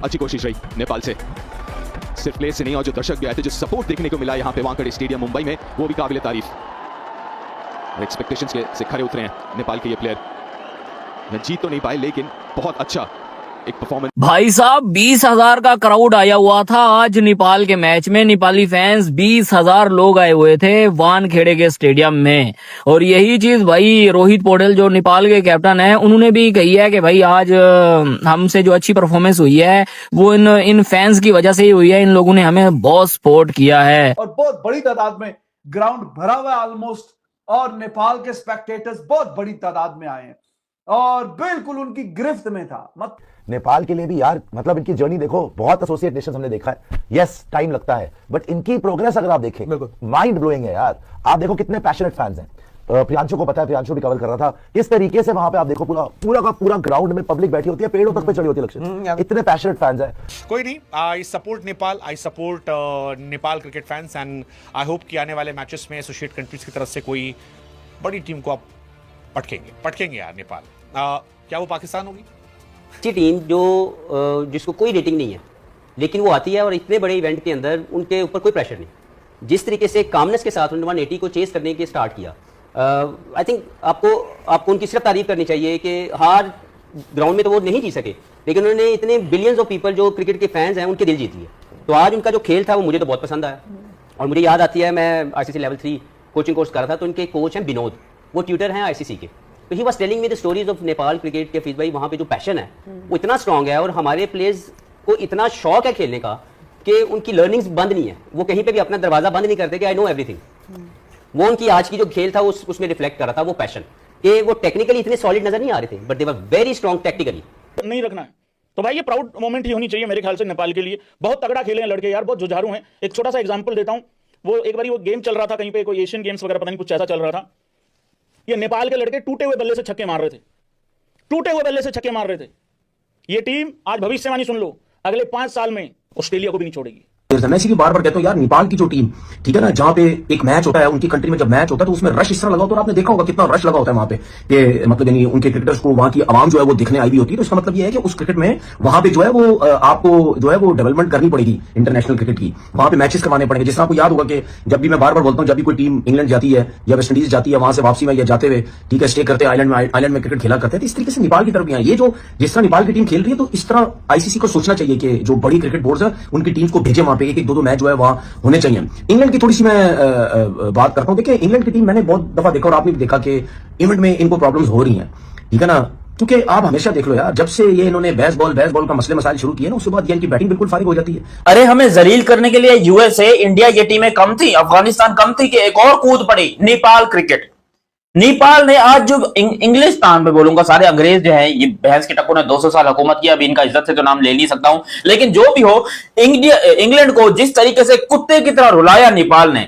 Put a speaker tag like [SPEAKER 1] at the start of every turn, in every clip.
[SPEAKER 1] अच्छी कोशिश रही नेपाल से, सिर्फ प्लेस से नहीं और जो दर्शक भी आए थे, जो सपोर्ट देखने को मिला यहाँ पे वानखेड़े स्टेडियम मुंबई में, वो भी काबिल तारीफ। एक्सपेक्टेशंस के से खरे उतरे हैं नेपाल के ये प्लेयर। जीत तो नहीं पाए लेकिन बहुत अच्छा एक परफॉर्मेंस।
[SPEAKER 2] भाई साहब 20,000 का क्राउड आया हुआ था आज नेपाल के मैच में। नेपाली फैंस 20,000 लोग आए हुए थे वानखेड़े के स्टेडियम में। और यही चीज भाई रोहित पौडेल जो नेपाल के कैप्टन है उन्होंने भी कही है कि भाई आज हमसे जो अच्छी परफॉर्मेंस हुई है वो इन फैंस की वजह से ही हुई है। इन लोगों ने हमें बहुत सपोर्ट किया है
[SPEAKER 3] और बहुत बड़ी तादाद में ग्राउंड भरा हुआ है ऑलमोस्ट, और नेपाल के स्पेक्टेटर्स बहुत बड़ी तादाद में आए हैं और बिल्कुल उनकी गिरफ्त में था।
[SPEAKER 4] नेपाल के लिए भी यार मतलब इनकी जर्नी देखो, बहुत एसोसिएट नेशंस हमने देखा है, यस टाइम लगता है, बट इनकी प्रोग्रेस अगर आप देखें माइंड ब्लोइंग है यार। आप देखो कितने पैशनेट फैंस हैं। प्रियांशु को पता है, प्रियांशु भी कवर कर रहा था किस तरीके से वहां पे आप देखो पूरा का पूरा ग्राउंड में पब्लिक बैठी होती है, पेड़ों तक पे चढ़ी होती है लक्ष्य, इतने पैशनेट फैंस हैं।
[SPEAKER 5] कोई नहीं, I support Nepal, I support Nepal cricket fans and I hope कि आने वाले मैचेस में एसोसिएट कंट्रीज की तरफ से कोई बड़ी टीम को आप पटकेंगे यार नेपाल। क्या वो पाकिस्तान होगी?
[SPEAKER 6] अच्छी टीम जो जिसको कोई रेटिंग नहीं है लेकिन वो आती है और इतने बड़े इवेंट के अंदर उनके ऊपर कोई प्रेशर नहीं, जिस तरीके से कामनेस के साथ उन्होंने 180 को चेस करने के स्टार्ट किया, आई थिंक आपको उनकी सिर्फ तारीफ करनी चाहिए कि हार ग्राउंड में तो वो नहीं जीत सके लेकिन उन्होंने इतने बिलियंस ऑफ पीपल जो क्रिकेट के फैंस हैं उनके दिल जीत लिए। तो आज उनका जो खेल था वो मुझे तो बहुत पसंद आया। और मुझे याद आती है, मैं ICC लेवल 3 कोचिंग कोर्स कर रहा था, तो उनके कोच हैं विनोद, वो ट्यूटर हैं ICC के। तो he was telling me the stories of Nepal cricket के। फीस भाई वहाँ पे जो पैशन है वो इतना स्ट्रांग है और हमारे प्लेयर्स को इतना शौक है खेलने का कि उनकी लर्निंग्स बंद नहीं है, वो कहीं पे भी अपना दरवाजा बंद नहीं करते कि आई नो एवरीथिंग। वो उनकी आज की जो खेल था उसमें रिफ्लेक्ट कर रहा था वो पैशन, कि वो टेक्निकली इतने सॉलिड नजर नहीं आ रहे थे but they were very strong technically.
[SPEAKER 7] नहीं रखना है तो भाई ये प्राउड मोमेंट ही होनी चाहिए मेरे ख्याल से नेपाल के लिए। बहुत तगड़ा खेले हैं लड़के यार, बहुत जुझारू हैं। एक छोटा सा एग्जांपल देता हूं, वो एक बार वो गेम चल रहा था कहीं पे, कोई एशियन गेम्स वगैरह पता नहीं कुछ ऐसा चल रहा था। ये नेपाल के लड़के टूटे हुए बल्ले से छक्के मार रहे थे, टूटे हुए बल्ले से छक्के मार रहे थे। ये टीम आज भविष्यवाणी सुन लो, अगले 5 साल में ऑस्ट्रेलिया को भी नहीं छोड़ेगी।
[SPEAKER 8] मैं इसीलिए बार बार कहता हूं यार, नेपाल की जो टीम ठीक है ना, जहां पे एक मैच होता है उनकी कंट्री में, जब मैच होता है तो उसमें रश इस तरह लगा होता है, आपने देखा होगा कितना रश लगा होता है वहां पे, कि मतलब यानी उनके क्रिकेटर्स को वहां की आवाम जो है वो दिखने आई भी होती है। तो इसका मतलब ये है कि उस क्रिकेट में वहां पे जो है वो आपको जो है वो डेवलपमेंट करनी पड़ेगी इंटरनेशनल क्रिकेट की, वहां पे मैचेस करवाने पड़ेंगे। जिस तरह आपको याद होगा कि जब भी मैं बार बार बोलता हूँ, जब भी कोई टीम इंग्लैंड जाती है या वेस्ट इंडीज जाती है, वहां से वापसी में या जाते हुए ठीक है स्टे करते हैं आइलैंड में क्रिकेट खेला करते हैं। तो इस तरीके से नेपाल की तरफ भी है ये, जो जिस तरह नेपाल की टीम खेल रही है, तो इस तरह ICC को सोचना चाहिए कि जो बड़ी क्रिकेट बोर्ड है उनकी टीम को भेजे वहां पे, एक 2 मैच जो है वहां होने चाहिए। इंग्लैंड की थोड़ी सी मैं बात करता हूं। देखिए इंग्लैंड की टीम मैंने बहुत दफा देखा और आपने भी देखा कि इवेंट में इनको प्रॉब्लम्स हो रही हैं, ठीक है ना, क्योंकि आप हमेशा देख लो यार, जब से ये इन्होंने बेसबॉल का मसले मसाइल शुरू किए ना, उसके बाद ये इनकी बैटिंग बिल्कुल फारिग हो जाती है।
[SPEAKER 2] अरे हमें जलील करने के लिए USA, इंडिया ये टीमें कम थी, अफगानिस्तान कम थी कि एक और कूद पड़ी नेपाल क्रिकेट। नेपाल ने आज जो इंग्लिस्तान में बोलूंगा, सारे अंग्रेज जो है, ये भैंस के टक्कों ने 200 साल हुकूमत किया, अभी इनका इज्जत से तो नाम ले नहीं सकता हूं, लेकिन जो भी हो, इंग्लैंड को जिस तरीके से कुत्ते की तरह रुलाया नेपाल ने,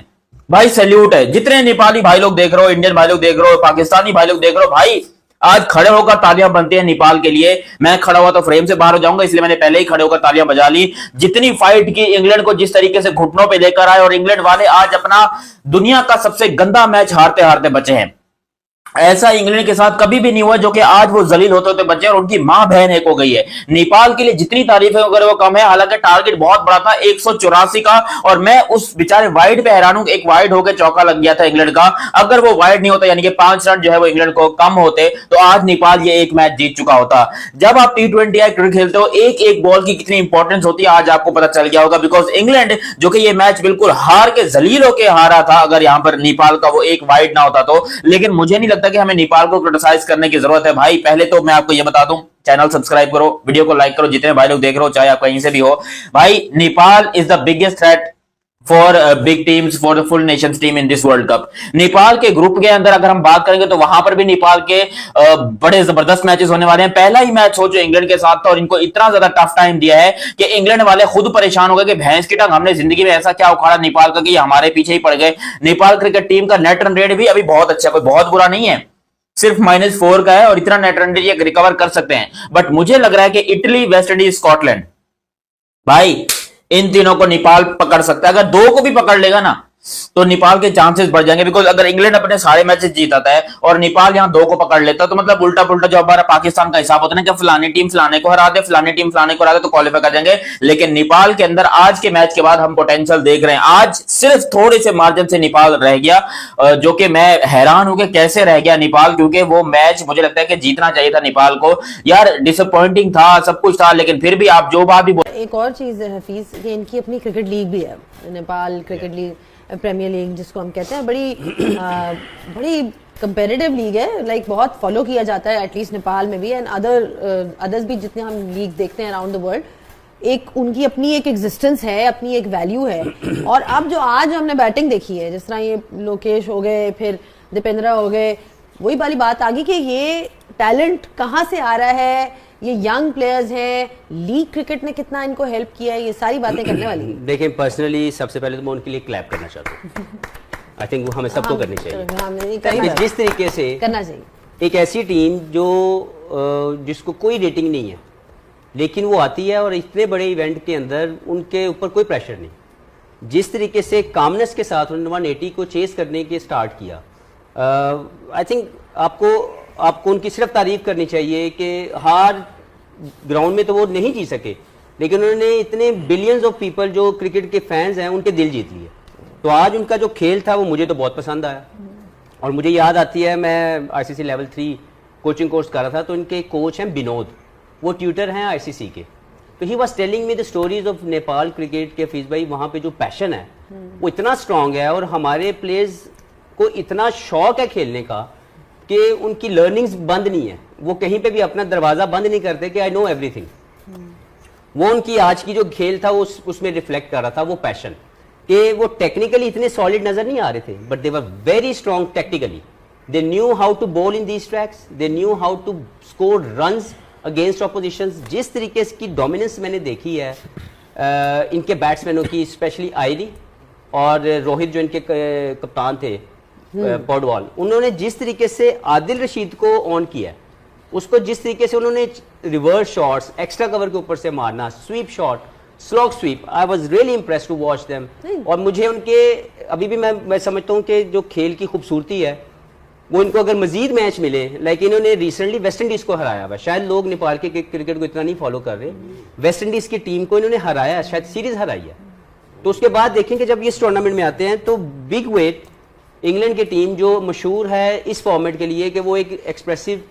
[SPEAKER 2] भाई सैल्यूट है। जितने नेपाली भाई लोग देख रहे हो, इंडियन भाई लोग देख रहे हो, पाकिस्तानी भाई लोग देख रहे हो, भाई आज खड़े होकर तालियां बनती हैं नेपाल के लिए। मैं खड़ा हुआ तो फ्रेम से बाहर हो जाऊंगा, इसलिए मैंने पहले ही खड़े होकर तालियां बजा ली। जितनी फाइट की, इंग्लैंड को जिस तरीके से घुटनों पे लेकर आए, और इंग्लैंड वाले आज अपना दुनिया का सबसे गंदा मैच हारते हारते बचे हैं। ऐसा इंग्लैंड के साथ कभी भी नहीं हुआ, जो कि आज वो जलील होते होते बचे और उनकी मां बहन एक हो गई है। नेपाल के लिए जितनी तारीफें वगैरह वो कम है, हालांकि टारगेट बहुत बड़ा था 184 का, और मैं उस बेचारे वाइड पे हैरान हूं, एक वाइड होकर चौका लग गया था इंग्लैंड का। अगर वो वाइड नहीं होता, यानी कि 5 रन जो है वो इंग्लैंड को कम होते, तो आज नेपाल ये एक मैच जीत चुका होता। जब आप T20 या क्रिकेट खेलते हो, एक एक बॉल की कितनी इंपॉर्टेंस होती है आज आपको पता चल गया होगा। बिकॉज इंग्लैंड जो कि ये मैच बिल्कुल हार के जलील होकर हारा था, अगर यहां पर नेपाल का वो एक वाइड ना होता तो। लेकिन मुझे नहीं लगता कि हमें नेपाल को क्रिटिसाइज करने की जरूरत है। भाई पहले तो मैं आपको यह बता दूं, चैनल सब्सक्राइब करो, वीडियो को लाइक करो, जितने भाई लोग देख रहे हो, चाहे आप कहीं से भी हो। भाई Nepal is the biggest threat for big teams, for the full Nations team in this world cup. Nepal के ग्रुप के अंदर अगर हम बात करेंगे तो वहां पर भी नेपाल के बड़े जबरदस्त मैचेस होने वाले हैं। पहला ही मैच हो जो इंग्लैंड के साथ था, और इनको इतना ज्यादा टफ टाइम दिया है कि इंग्लैंड वाले खुद परेशान हो गए कि भैंस की टंग, हमने जिंदगी में ऐसा क्या उखाड़ा नेपाल का कि हमारे पीछे ही पड़ गए। नेपाल क्रिकेट टीम का नेट रन रेट भी अभी बहुत अच्छा, कोई बहुत बुरा नहीं है, सिर्फ -4 का है, और इतना नेट रन रेट रिकवर कर सकते हैं। बट मुझे लग रहा है कि इटली, वेस्ट इंडीज, स्कॉटलैंड, भाई इन तीनों को नेपाल पकड़ सकता है। अगर 2 को भी पकड़ लेगा ना, तो नेपाल के चांसेस बढ़ जाएंगे, बिकॉज अगर इंग्लैंड अपने सारे मैचेस जीताता है और नेपाल यहाँ 2 को पकड़ लेता है तो मतलब उल्टा पुल्टा जो हमारा पाकिस्तान का हिसाब होता है ना कि फलानी टीम फलाने को हरा दे, फलानी टीम फलाने को हरा दे तो क्वालिफाई कर जाएंगे। लेकिन नेपाल के अंदर आज के मैच के बाद हम पोटेंशियल देख रहे हैं। आज सिर्फ थोड़े से मार्जिन से नेपाल रह गया, जो कि मैं हैरान हूं कि कैसे रह गया नेपाल, क्योंकि वो मैच मुझे लगता है कि जीतना चाहिए था नेपाल को। यार डिसअपॉइंटिंग था, सब कुछ था, लेकिन फिर भी आप जो बात भी
[SPEAKER 9] एक और चीज है हफीज, कि इनकी अपनी क्रिकेट लीग भी है, Nepal cricket league, premier league जिसको हम कहते हैं, बड़ी कंपेरेटिव लीग है, लाइक बहुत फॉलो किया जाता है एटलीस्ट नेपाल में भी, एंड अदर्स भी जितने हम लीग देखते हैं अराउंड द वर्ल्ड, एक उनकी अपनी एक एग्जिस्टेंस है, अपनी एक वैल्यू है। और अब जो आज हमने बैटिंग देखी है, जिस तरह ये लोकेश हो गए, फिर दीपेंद्रा हो गए, वही वाली बात आ गई कि ये टैलेंट कहाँ से आ रहा है, ये यंग प्लेयर्स हैं, लीग क्रिकेट ने कितना इनको हेल्प किया है, ये सारी बातें करने वाली है।
[SPEAKER 6] देखिए पर्सनली सबसे पहले तो मैं उनके लिए क्लैप करना चाहता हूँ। आई थिंक वो हमें सबको करनी चाहिए। जिस तरीके से
[SPEAKER 9] करना चाहिए
[SPEAKER 6] एक ऐसी टीम जो जिसको कोई रेटिंग नहीं है, लेकिन वो आती है और इतने बड़े इवेंट के अंदर उनके ऊपर कोई प्रेशर नहीं, जिस तरीके से कामनेस के साथ उन्होंने 180 को चेस करने के स्टार्ट किया, आई थिंक आपको उनकी सिर्फ तारीफ करनी चाहिए कि हार ग्राउंड में तो वो नहीं जीत सके, लेकिन उन्होंने इतने बिलियंस ऑफ पीपल जो क्रिकेट के फैंस हैं उनके दिल जीत लिए। तो आज उनका जो खेल था वो मुझे तो बहुत पसंद आया। और मुझे याद आती है, मैं आईसीसी लेवल 3 कोचिंग कोर्स कर रहा था, तो इनके कोच हैं विनोद, वो ट्यूटर हैं आईसीसी के। तो he was telling me the stories of Nepal cricket के। फीस भाई वहाँ पे जो पैशन है वो इतना स्ट्रांग है, और हमारे प्लेयर्स को इतना शौक है खेलने का कि उनकी लर्निंग्स बंद नहीं है, वो कहीं पे भी अपना दरवाजा बंद नहीं करते कि आई नो एवरीथिंग। वो उनकी आज की जो खेल था उसमें रिफ्लेक्ट कर रहा था वो पैशन, कि वो टेक्निकली इतने सॉलिड नजर नहीं आ रहे थे, but they were very strong technically. They knew how to bowl in these tracks, they knew how to score runs against oppositions. जिस तरीके की डोमिनेंस मैंने देखी है इनके बैट्समैनों की, स्पेशली आयरी और रोहित जो इनके कप्तान थे पॉडवाल, उन्होंने जिस तरीके से आदिल रशीद को ऑन किया, उसको जिस तरीके से उन्होंने रिवर्स शॉट्स एक्स्ट्रा कवर के ऊपर से मारना, sweep shot, slog sweep, I was really impressed to watch them. और मुझे उनके अभी भी मैं समझता हूँ कि जो खेल की खूबसूरती है वो इनको अगर मजीद मैच मिले, लाइक इन्होंने रिसेंटली वेस्ट इंडीज को हराया हुआ। शायद लोग नेपाल के क्रिकेट को इतना नहीं फॉलो कर रहे, वेस्ट इंडीज की टीम को इन्होंने हराया, शायद सीरीज हराई है। तो उसके बाद देखें कि जब ये इस टूर्नामेंट में आते हैं तो बिग वेट इंग्लैंड की टीम जो मशहूर है इस फॉर्मेट के लिए कि वो एक एक्सप्रेसिव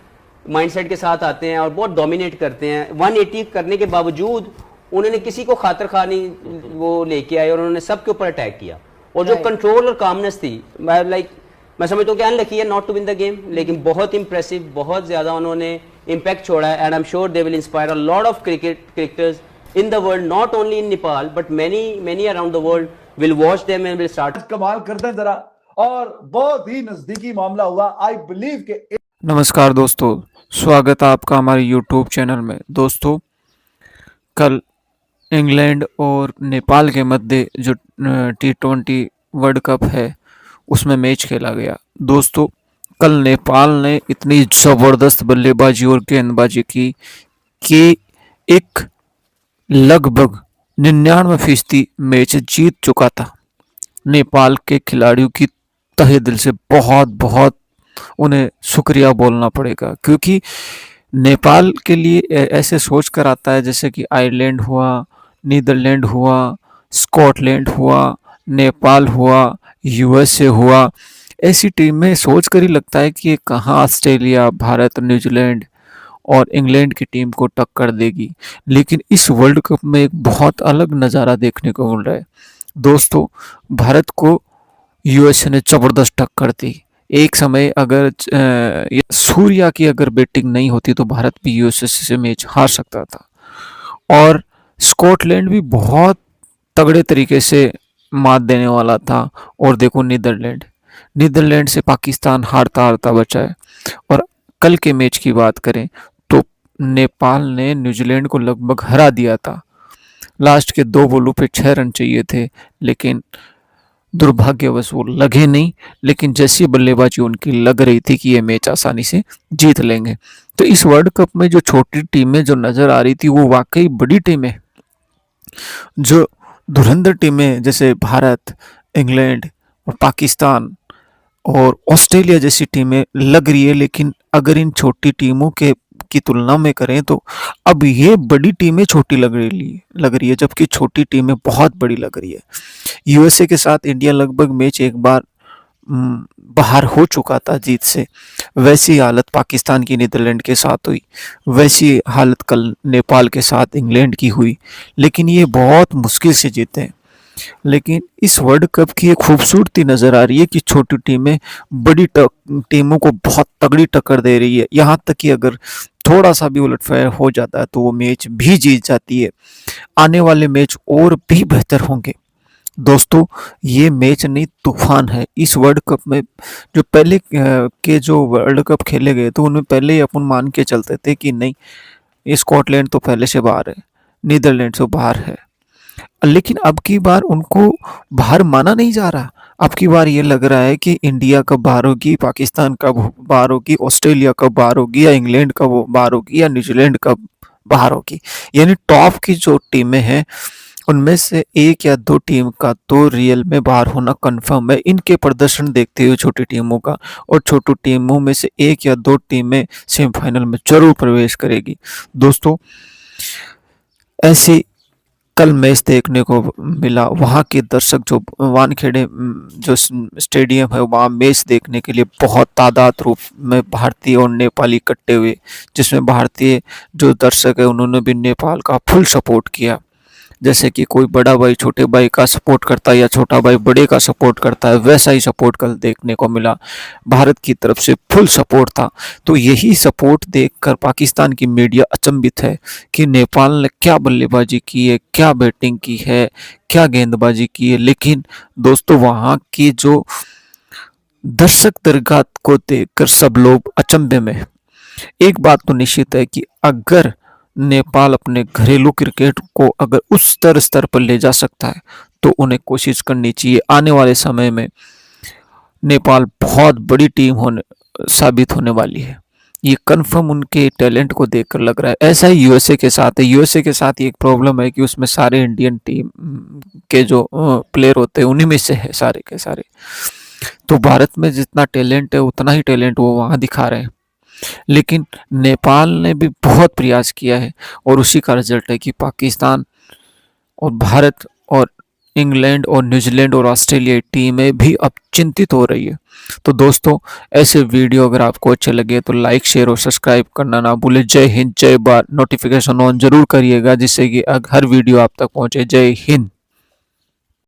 [SPEAKER 6] माइंडसेट के साथ आते हैं और बहुत डोमिनेट करते हैं। 180 करने के बावजूद उन्होंने किसी को खातर खा नहीं वो लेके आए और उन्होंने सबके ऊपर अटैक किया। और जो कंट्रोल और कामनेस थी, मैं समझता हूँ कि अनलकी है not to win the game, लेकिन बहुत इंप्रेसिव, बहुत ज्यादा उन्होंने इम्पैक्ट छोड़ा है। And I am sure they will inspire a lot of cricketers in the world, not only in Nepal but many around the world will watch them and will start.
[SPEAKER 3] कमाल करते हैं जरा, और बहुत ही नजदीकी मामला हुआ। आई बिलीव के
[SPEAKER 10] नमस्कार दोस्तों, स्वागत है आपका हमारे YouTube चैनल में। दोस्तों, कल इंग्लैंड और नेपाल के मध्य जो T20 वर्ल्ड कप है उसमें मैच खेला गया। दोस्तों, कल नेपाल ने इतनी ज़बरदस्त बल्लेबाजी और गेंदबाजी की कि एक लगभग 99% मैच जीत चुका था। नेपाल के खिलाड़ियों की तहे दिल से बहुत उन्हें शुक्रिया बोलना पड़ेगा, क्योंकि नेपाल के लिए ऐसे सोच कर आता है जैसे कि आयरलैंड हुआ, नीदरलैंड हुआ, स्कॉटलैंड हुआ, नेपाल हुआ, यूएसए हुआ। ऐसी टीमें सोच कर ही लगता है कि ये कहाँ ऑस्ट्रेलिया, भारत, न्यूजीलैंड और इंग्लैंड की टीम को टक्कर देगी। लेकिन इस वर्ल्ड कप में एक बहुत अलग नज़ारा देखने को मिल रहा है। दोस्तों, भारत को यूएसए ने ज़बरदस्त टक्कर दी। एक समय अगर सूर्या की अगर बैटिंग नहीं होती तो भारत भी यूएसए से मैच हार सकता था। और स्कॉटलैंड भी बहुत तगड़े तरीके से मात देने वाला था। और देखो नीदरलैंड से पाकिस्तान हारता बचा है। और कल के मैच की बात करें तो नेपाल ने न्यूजीलैंड को लगभग हरा दिया था। लास्ट के 2 बॉलों पे 6 रन चाहिए थे, लेकिन दुर्भाग्यवश वो लगे नहीं। लेकिन जैसी बल्लेबाजी उनकी लग रही थी कि ये मैच आसानी से जीत लेंगे। तो इस वर्ल्ड कप में जो छोटी टीमें जो नज़र आ रही थी वो वाकई बड़ी टीमें, जो धुरंधर टीमें जैसे भारत, इंग्लैंड, और पाकिस्तान और ऑस्ट्रेलिया जैसी टीमें लग रही है, लेकिन अगर इन छोटी टीमों के की तुलना में करें तो अब ये बड़ी टीमें छोटी लग रही है, जबकि छोटी टीमें बहुत बड़ी लग रही है। यूएसए के साथ इंडिया लगभग मैच एक बार बाहर हो चुका था जीत से। वैसी हालत पाकिस्तान की नीदरलैंड के साथ हुई, वैसी हालत कल नेपाल के साथ इंग्लैंड की हुई, लेकिन ये बहुत मुश्किल से जीते हैं। लेकिन इस वर्ल्ड कप की एक खूबसूरती नज़र आ रही है कि छोटी टीमें बड़ी टीमों को बहुत तगड़ी टक्कर दे रही है, यहाँ तक कि अगर थोड़ा सा भी उलटफेर हो जाता है तो वो मैच भी जीत जाती है। आने वाले मैच और भी बेहतर होंगे। दोस्तों, ये मैच नहीं तूफान है। इस वर्ल्ड कप में जो पहले के जो वर्ल्ड कप खेले गए तो उनमें पहले ही अपन मान के चलते थे कि नहीं, ये स्कॉटलैंड तो पहले से बाहर है, नीदरलैंड से बाहर है, लेकिन अब की बार उनको बाहर माना नहीं जा रहा। अब की बार ये लग रहा है कि इंडिया कब बाहर होगी, पाकिस्तान कब बाहर होगी, ऑस्ट्रेलिया कब बाहर होगी, या इंग्लैंड कब बाहर होगी, या न्यूजीलैंड कब बाहर होगी। यानी टॉप की जो टीमें हैं उनमें से एक या दो टीम का तो रियल में बाहर होना कंफर्म है, इनके प्रदर्शन देखते हुए छोटी टीमों का, और छोटी टीमों में से एक या दो टीमें सेमीफाइनल में जरूर प्रवेश करेगी। दोस्तों, ऐसे कल मैच देखने को मिला। वहाँ के दर्शक जो वानखेड़े जो स्टेडियम है वहाँ मैच देखने के लिए बहुत तादाद रूप में भारतीय और नेपाली इकट्ठे हुए, जिसमें भारतीय जो दर्शक है उन्होंने भी नेपाल का फुल सपोर्ट किया। जैसे कि कोई बड़ा भाई छोटे भाई का सपोर्ट करता है या छोटा भाई बड़े का सपोर्ट करता है, वैसा ही सपोर्ट कल देखने को मिला। भारत की तरफ से फुल सपोर्ट था। तो यही सपोर्ट देखकर पाकिस्तान की मीडिया अचंभित है कि नेपाल ने क्या बल्लेबाजी की है, क्या बैटिंग की है, क्या गेंदबाजी की है। लेकिन दोस्तों, वहाँ की जो दर्शक दरगाह को देखकर सब लोग अचंभे में। एक बात तो निश्चित है कि अगर नेपाल अपने घरेलू क्रिकेट को अगर उस स्तर पर ले जा सकता है तो उन्हें कोशिश करनी चाहिए। आने वाले समय में नेपाल बहुत बड़ी टीम साबित होने वाली है, ये कंफर्म उनके टैलेंट को देखकर लग रहा है। ऐसा ही यूएसए के साथ है। यूएसए के साथ एक प्रॉब्लम है कि उसमें सारे इंडियन टीम के जो प्लेयर होते हैं उन्हीं में से है सारे के सारे। तो भारत में जितना टैलेंट है उतना ही टैलेंट वो वहाँ दिखा रहे हैं। लेकिन नेपाल ने भी बहुत प्रयास किया है और उसी का रिजल्ट है कि पाकिस्तान और भारत और इंग्लैंड और न्यूजीलैंड और ऑस्ट्रेलिया टीमें भी अब चिंतित हो रही है। तो दोस्तों, ऐसे वीडियो अगर आपको अच्छे लगे तो लाइक, शेयर और सब्सक्राइब करना ना भूले। जय हिंद, जय भारत। नोटिफिकेशन ऑन जरूर करिएगा जिससे कि हर वीडियो आप तक पहुंचे। जय हिंद।